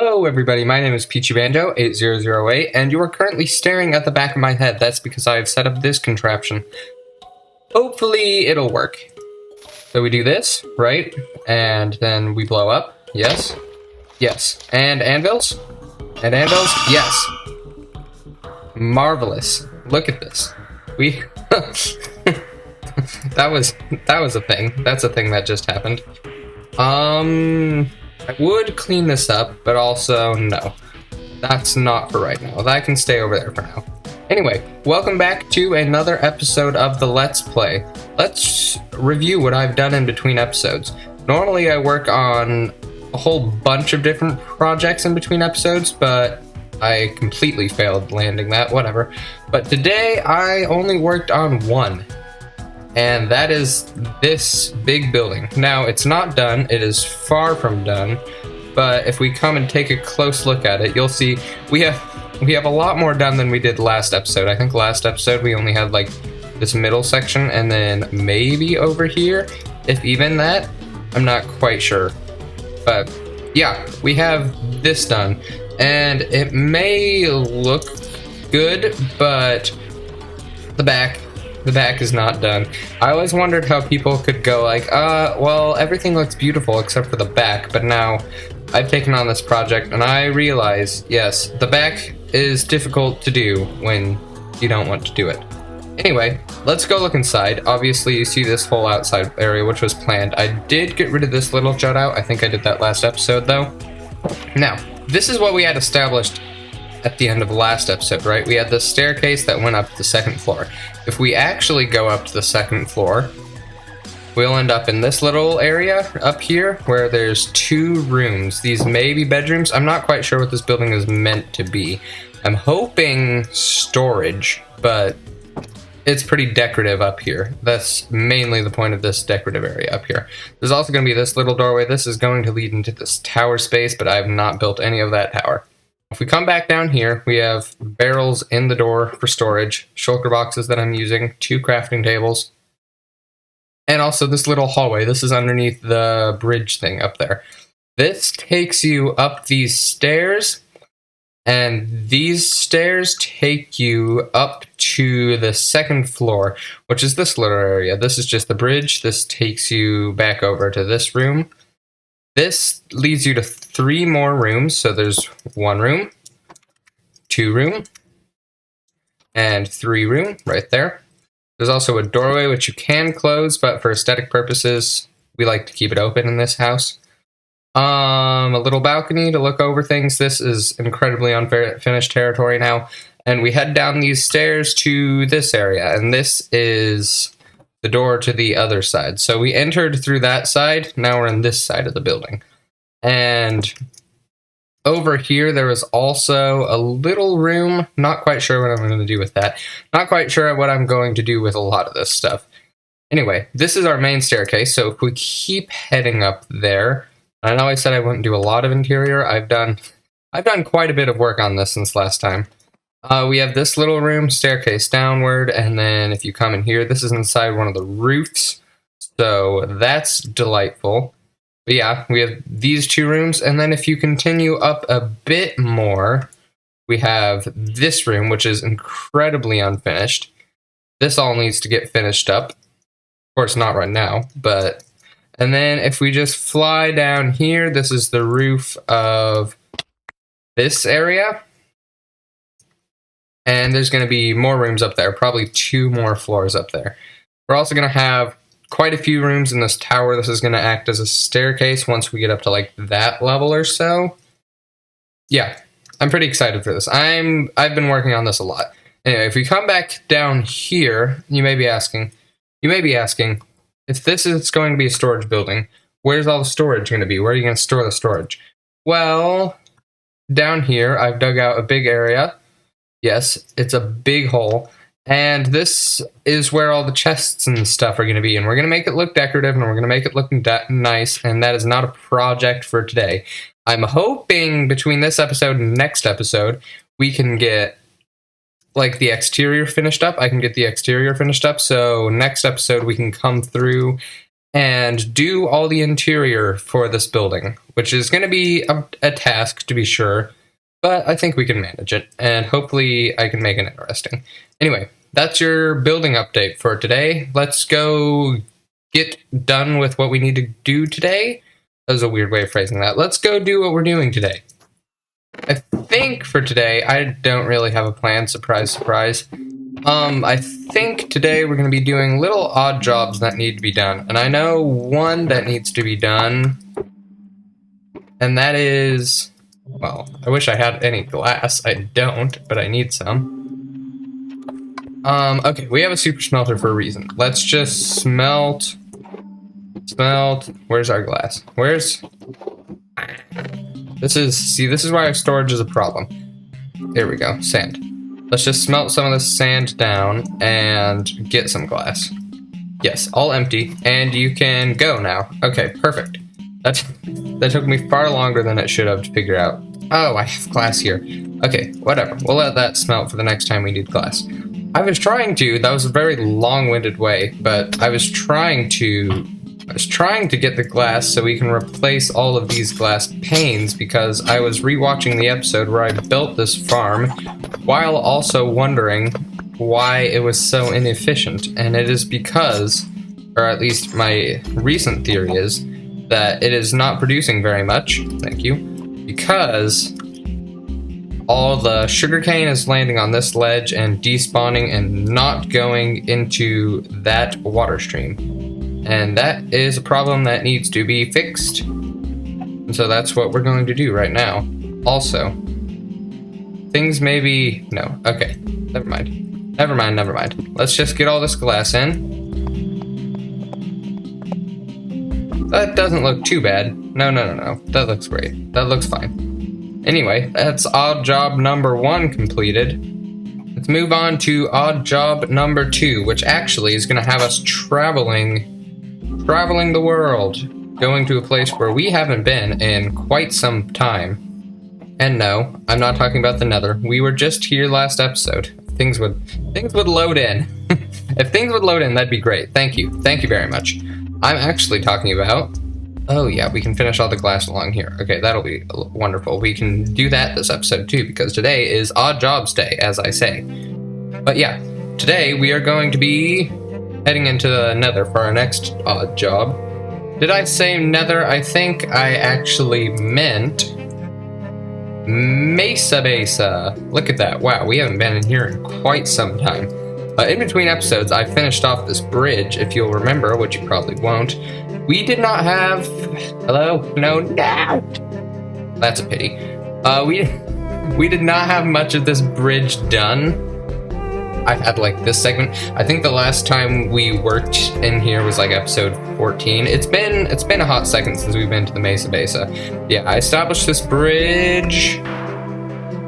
Hello everybody, my name is PeachyBanjo8008, and you are currently staring at the back of my head. That's because I have set up this contraption. Hopefully it'll work. So we do this, right? And then we blow up. Yes. Yes. And anvils? And anvils? Yes. Marvelous. Look at this. We... that was a thing. That's a thing that just happened. I would clean this up, but also no. That's not for right now. That can stay over there for now. Anyway, welcome back to another episode of the Let's Play. Let's review what I've done in between episodes. Normally I work on a whole bunch of different projects in between episodes, but I completely failed landing that, whatever. But today I only worked on one. And that is this big building. Now, it's not done, it is far from done, but if we come and take a close look at it, you'll see we have a lot more done than we did last episode. I think last episode we only had like this middle section and then maybe over here, if even that. I'm not quite sure. But yeah, we have this done, and it may look good, but the back is not done. I always wondered how people could go like, well, everything looks beautiful except for the back, but now I've taken on this project and I realize, yes, the back is difficult to do when you don't want to do it. Anyway, let's go look inside. Obviously, you see this whole outside area, which was planned. I did get rid of this little jut out. I think I did that last episode, though. Now, this is what we had established at the end of the last episode, right? We had this staircase that went up to the second floor. If we actually go up to the second floor, we'll end up in this little area up here where there's two rooms. These may be bedrooms. I'm not quite sure what this building is meant to be. I'm hoping storage, but it's pretty decorative up here. That's mainly the point of this decorative area up here. There's also going to be this little doorway. This is going to lead into this tower space, but I have not built any of that tower. If we come back down here, we have barrels in the door for storage, shulker boxes that I'm using, 2 crafting tables, and also this little hallway. This is underneath the bridge thing up there. This takes you up these stairs, and these stairs take you up to the second floor, which is this little area. This is just the bridge. This takes you back over to this room. This leads you to 3 more rooms, so there's 1 room, 2 room, and 3 room right there. There's also a doorway which you can close, but for aesthetic purposes, we like to keep it open in this house. A little balcony to look over things. This is incredibly unfinished territory now, and we head down these stairs to this area, and this is the door to the other side. So we entered through that side, now we're on this side of the building. And over here there was also a little room, not quite sure what I'm going to do with that. Not quite sure what I'm going to do with a lot of this stuff. Anyway, this is our main staircase, so if we keep heading up there, I know I said I wouldn't do a lot of interior, I've done quite a bit of work on this since last time. We have this little room, staircase downward, and then if you come in here, this is inside one of the roofs, so that's delightful. But yeah, we have these 2 rooms, and then if you continue up a bit more, we have this room, which is incredibly unfinished. This all needs to get finished up. Of course, not right now, but... And then if we just fly down here, this is the roof of this area. And there's going to be more rooms up there, probably 2 more floors up there. We're also going to have quite a few rooms in this tower. This is going to act as a staircase once we get up to like that level or so. Yeah, I'm pretty excited for this. I've been working on this a lot. Anyway, if we come back down here, you may be asking, if this is going to be a storage building, where's all the storage going to be? Where are you going to store the storage? Well, down here, I've dug out a big area. Yes, it's a big hole, and this is where all the chests and stuff are going to be, and we're going to make it look decorative, and we're going to make it look nice, and that is not a project for today. I'm hoping between this episode and next episode, we can get, like, the exterior finished up. I can get the exterior finished up, so next episode we can come through and do all the interior for this building, which is going to be a task to be sure, but I think we can manage it, and hopefully I can make it interesting. Anyway, that's your building update for today. Let's go get done with what we need to do today. That was a weird way of phrasing that. Let's go do what we're doing today. I think for today, I don't really have a plan, surprise, surprise. I think today we're going to be doing little odd jobs that need to be done. And I know one that needs to be done. And that is, well, I wish I had any glass. I don't, but I need some. Okay, we have a super smelter for a reason. Let's just smelt. Where's our glass? This is why our storage is a problem. Here we go, sand. Let's just smelt some of this sand down and get some glass. Yes, all empty, and you can go now. Okay, perfect. That took me far longer than it should have to figure out. Oh, I have glass here. Okay, whatever. We'll let that smelt for the next time we need glass. That was a very long-winded way, but I was trying to get the glass so we can replace all of these glass panes because I was rewatching the episode where I built this farm while also wondering why it was so inefficient. And it is because, or at least my recent theory is, that it is not producing very much, thank you, because all the sugarcane is landing on this ledge and despawning and not going into that water stream. And that is a problem that needs to be fixed. And so that's what we're going to do right now. Also, things maybe... No, okay. Never mind. Let's just get all this glass in. That doesn't look too bad. No. That looks great. That looks fine. Anyway, that's odd job number 1 completed. Let's move on to odd job number 2, which actually is going to have us traveling the world, going to a place where we haven't been in quite some time. And no, I'm not talking about the Nether. We were just here last episode. Things would load in. If things would load in, that'd be great. Thank you very much. I'm actually talking about... Oh yeah, we can finish all the glass along here. Okay, that'll be wonderful. We can do that this episode too, because today is Odd Jobs Day, as I say. But yeah, today we are going to be heading into the Nether for our next odd job. Did I say Nether? I think I actually meant Mesa Besa. Look at that. Wow, we haven't been in here in quite some time. In between episodes, I finished off this bridge, if you'll remember, which you probably won't. We did not have... Hello? No. That's a pity. We did not have much of this bridge done. I had like this segment. I think the last time we worked in here was like episode 14. It's been a hot second since we've been to the Mesa Besa. Yeah, I established this bridge.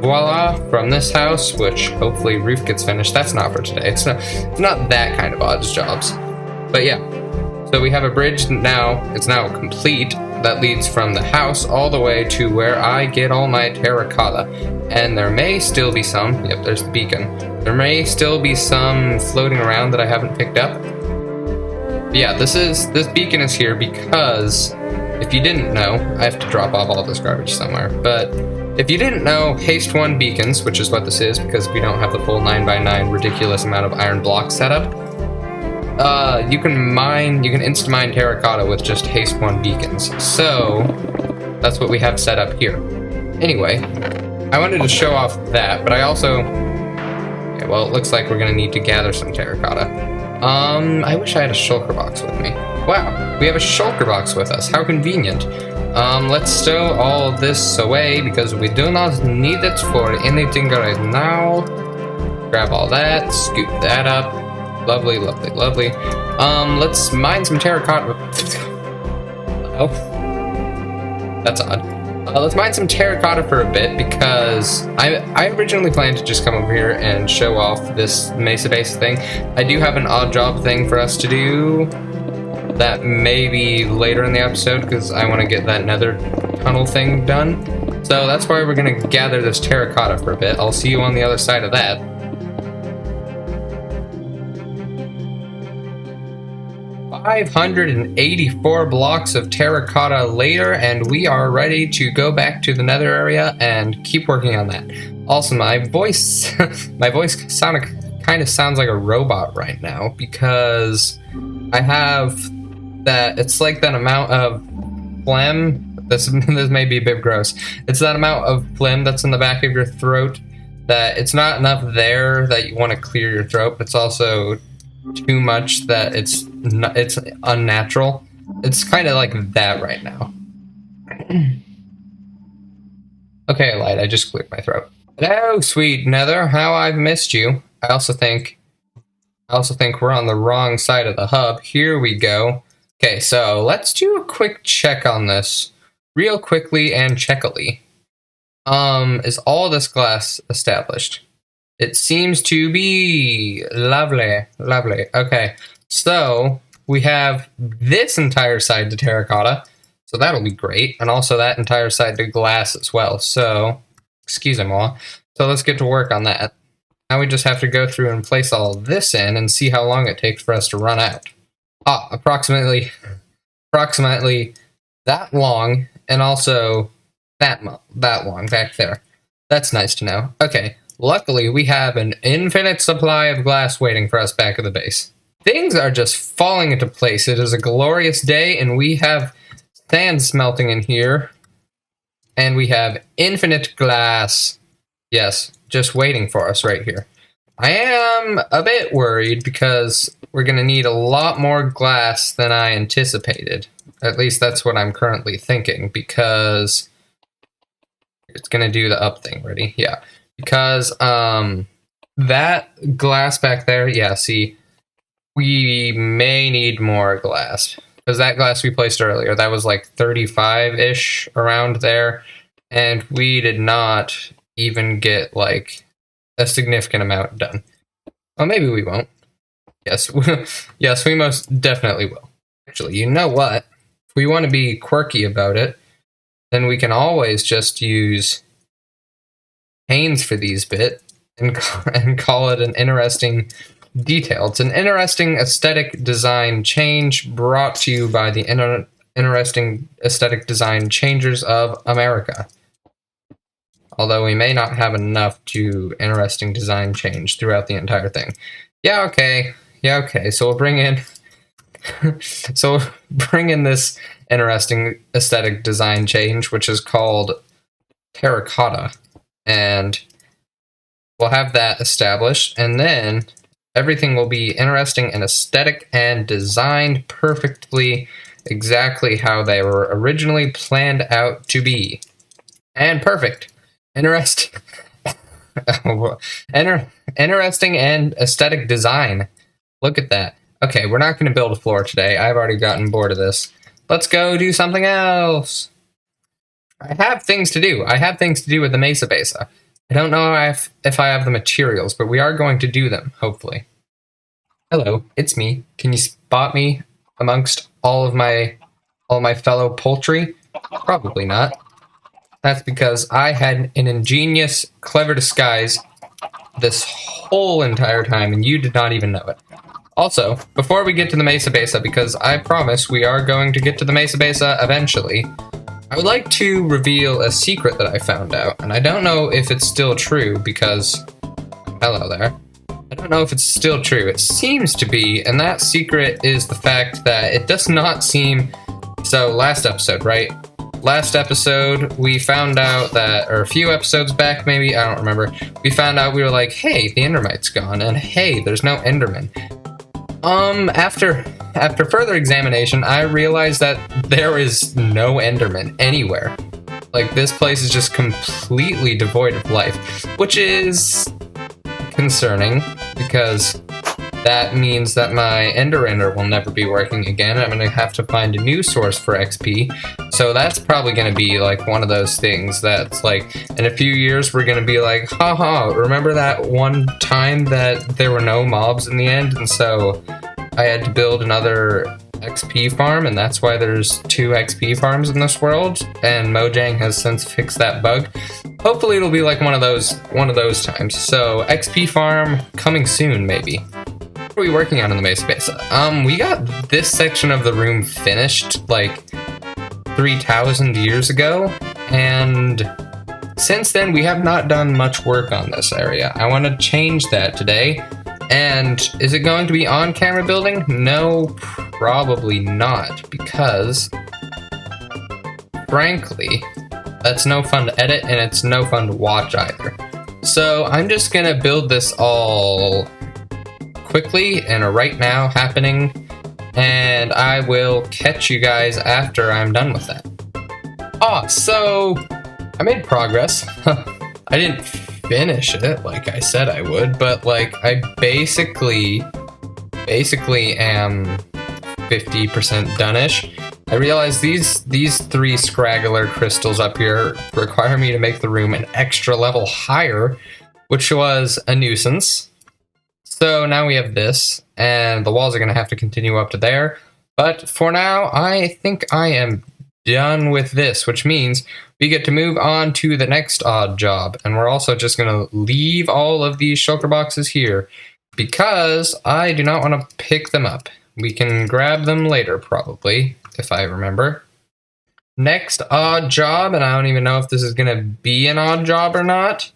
Voila, from this house, which hopefully roof gets finished. That's not for today. It's not that kind of odd jobs. But yeah. So we have a bridge now. It's now complete. That leads from the house all the way to where I get all my terracotta. And there may still be some. Yep, there's the beacon. There may still be some floating around that I haven't picked up. But yeah, this beacon is here because if you didn't know, I have to drop off all this garbage somewhere. But if you didn't know, Haste 1 beacons, which is what this is because we don't have the full 9x9 ridiculous amount of iron blocks set up. You can insta-mine terracotta with just Haste 1 beacons. So, that's what we have set up here. Anyway, I wanted to show off that, but I also... Okay, well, it looks like we're gonna need to gather some terracotta. I wish I had a shulker box with me. Wow, we have a shulker box with us. How convenient. Let's stow all of this away because we do not need it for anything right now. Grab all that, scoop that up. Lovely. Let's mine some terracotta. Oh, that's odd. Let's mine some terracotta for a bit because I originally planned to just come over here and show off this Mesa Besa thing. I do have an odd job thing for us to do that may be later in the episode because I want to get that nether tunnel thing done. So that's why we're going to gather this terracotta for a bit. I'll see you on the other side of that. 584 blocks of terracotta later, and we are ready to go back to the nether area and keep working on that. Also, my voice kind of sounds like a robot right now because I have that, it's like that amount of phlegm. This may be a bit gross. It's that amount of phlegm that's in the back of your throat that it's not enough there that you want to clear your throat, but it's also too much that it's unnatural. It's kind of like that right now. Okay, Light, I just cleared my throat. Hello, sweet Nether. How I've missed you. I also think we're on the wrong side of the hub. Here we go. Okay, so let's do a quick check on this, real quickly and checkily. Is all this glass established? It seems to be lovely. Okay, so we have this entire side to terracotta, so that'll be great, and also that entire side to glass as well. So, excusez-moi. So let's get to work on that. Now we just have to go through and place all this in and see how long it takes for us to run out. Approximately that long, and also that long back there. That's nice to know. Okay. Luckily, we have an infinite supply of glass waiting for us back at the base. Things are just falling into place. It is a glorious day, and we have sand smelting in here. And we have infinite glass. Yes, just waiting for us right here. I am a bit worried because we're going to need a lot more glass than I anticipated. At least that's what I'm currently thinking, because it's going to do the up thing. Ready? Yeah. Because that glass back there, yeah, see, we may need more glass. Because that glass we placed earlier, that was like 35-ish around there, and we did not even get like a significant amount done. Well, maybe we won't. Yes, yes, we most definitely will. Actually, you know what? If we want to be quirky about it, then we can always just use panes for these bit and call it an interesting detail. It's an interesting aesthetic design change brought to you by the interesting aesthetic design changers of America. Although we may not have enough to interesting design change throughout the entire thing. Yeah, okay. So we'll bring in this interesting aesthetic design change, which is called terracotta. And we'll have that established, and then everything will be interesting and aesthetic and designed perfectly, exactly how they were originally planned out to be. And perfect. Interesting and aesthetic design. Look at that. Okay, we're not going to build a floor today. I've already gotten bored of this. Let's go do something else. I have things to do. I have things to do with the Mesa Besa. I don't know if I have the materials, but we are going to do them, hopefully. Hello, it's me. Can you spot me amongst all my fellow poultry? Probably not. That's because I had an ingenious, clever disguise this whole entire time, and you did not even know it. Also, before we get to the Mesa Besa, because I promise we are going to get to the Mesa Besa eventually, I would like to reveal a secret that I found out, and I don't know if it's still true because... Hello there. I don't know if it's still true. It seems to be, and that secret is the fact that it does not seem... So, last episode, right? Last episode, we found out that, or a few episodes back maybe, I don't remember, we found out, we were like, hey, the Endermite's gone, and hey, there's no Enderman. After further examination, I realized that there is no Enderman anywhere. Like, this place is just completely devoid of life, which is concerning, because that means that my Ender will never be working again. I'm gonna have to find a new source for XP, so that's probably gonna be, like, one of those things that's, like, in a few years we're gonna be like, haha, remember that one time that there were no mobs in the end, and so I had to build another XP farm, and that's why there's 2 XP farms in this world, and Mojang has since fixed that bug. Hopefully it'll be like one of those times. So XP farm coming soon, maybe. What are we working on in the Mesa base? We got this section of the room finished like 3,000 years ago, and since then we have not done much work on this area. I want to change that today. And is it going to be on camera building? No, probably not, because frankly, that's no fun to edit and it's no fun to watch either. So I'm just gonna build this all quickly and right now happening, and I will catch you guys after I'm done with that. So I made progress. I didn't finish it like I said I would, but like I basically am 50% done-ish. I realized these three scraggler crystals up here require me to make the room an extra level higher, which was a nuisance. So now we have this, and the walls are going to have to continue up to there. But for now, I think I am done with this, which means we get to move on to the next odd job. And we're also just going to leave all of these shulker boxes here because I do not want to pick them up. We can grab them later, probably, if I remember. Next odd job, and I don't even know if this is going to be an odd job or not,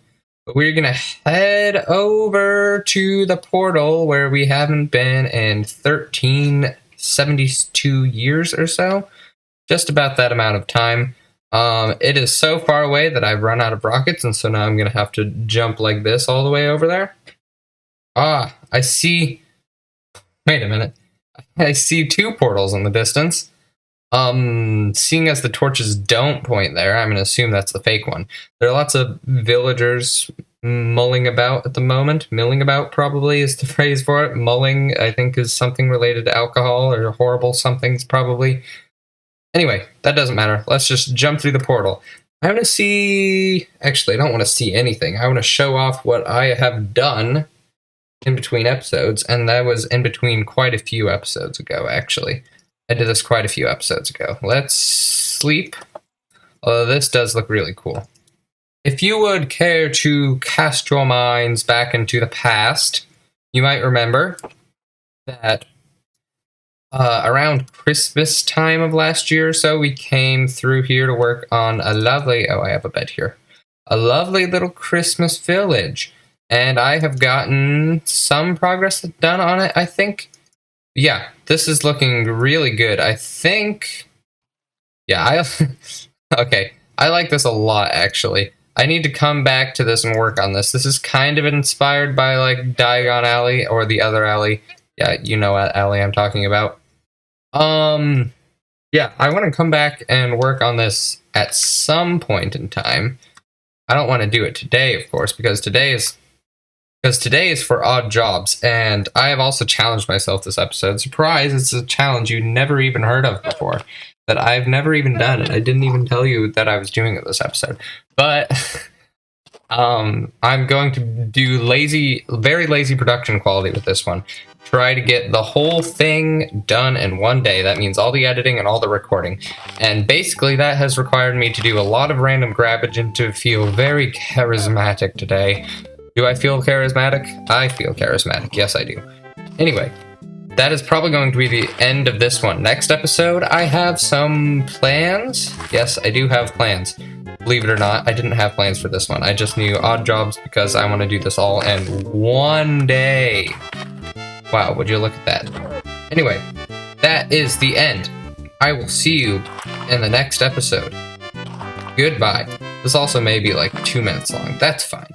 but we're going to head over to the portal where we haven't been in 1372 years or so. Just about that amount of time. It is so far away that I've run out of rockets, and so now I'm going to have to jump like this all the way over there. I see... Wait a minute. I see two portals in the distance. Seeing as the torches don't point there, I'm going to assume that's the fake one. There are lots of villagers mulling about at the moment. Milling about probably is the phrase for it. Mulling, I think, is something related to alcohol or horrible somethings probably. Anyway, that doesn't matter. Let's just jump through the portal. I want to see... Actually, I don't want to see anything. I want to show off what I have done in between episodes, and that was in between quite a few episodes ago, actually. I did this quite a few episodes ago. Let's sleep. Although this does look really cool. If you would care to cast your minds back into the past, you might remember that around Christmas time of last year or so, we came through here to work on a lovely... Oh, I have a bed here. A lovely little Christmas village. And I have gotten some progress done on it, I think. Yeah, this is looking really good. I think... Yeah, okay, I like this a lot, actually. I need to come back to this and work on this. This is kind of inspired by, like, Diagon Alley, or the other alley. Yeah, you know what alley I'm talking about. Yeah, I want to come back and work on this at some point in time. I don't want to do it today, of course, because today is for odd jobs, and I have also challenged myself this episode. Surprise, it's a challenge you never even heard of before, that I've never even done, and I didn't even tell you that I was doing it this episode. But I'm going to do very lazy production quality with this one. Try to get the whole thing done in one day. That means all the editing and all the recording. And basically that has required me to do a lot of random grabbage and to feel very charismatic today. Do I feel charismatic? I feel charismatic. Yes, I do. Anyway, that is probably going to be the end of this one. Next episode, I have some plans. Yes, I do have plans. Believe it or not, I didn't have plans for this one. I just knew odd jobs because I want to do this all in one day. Wow, would you look at that? Anyway, that is the end. I will see you in the next episode. Goodbye. This also may be like 2 minutes long. That's fine.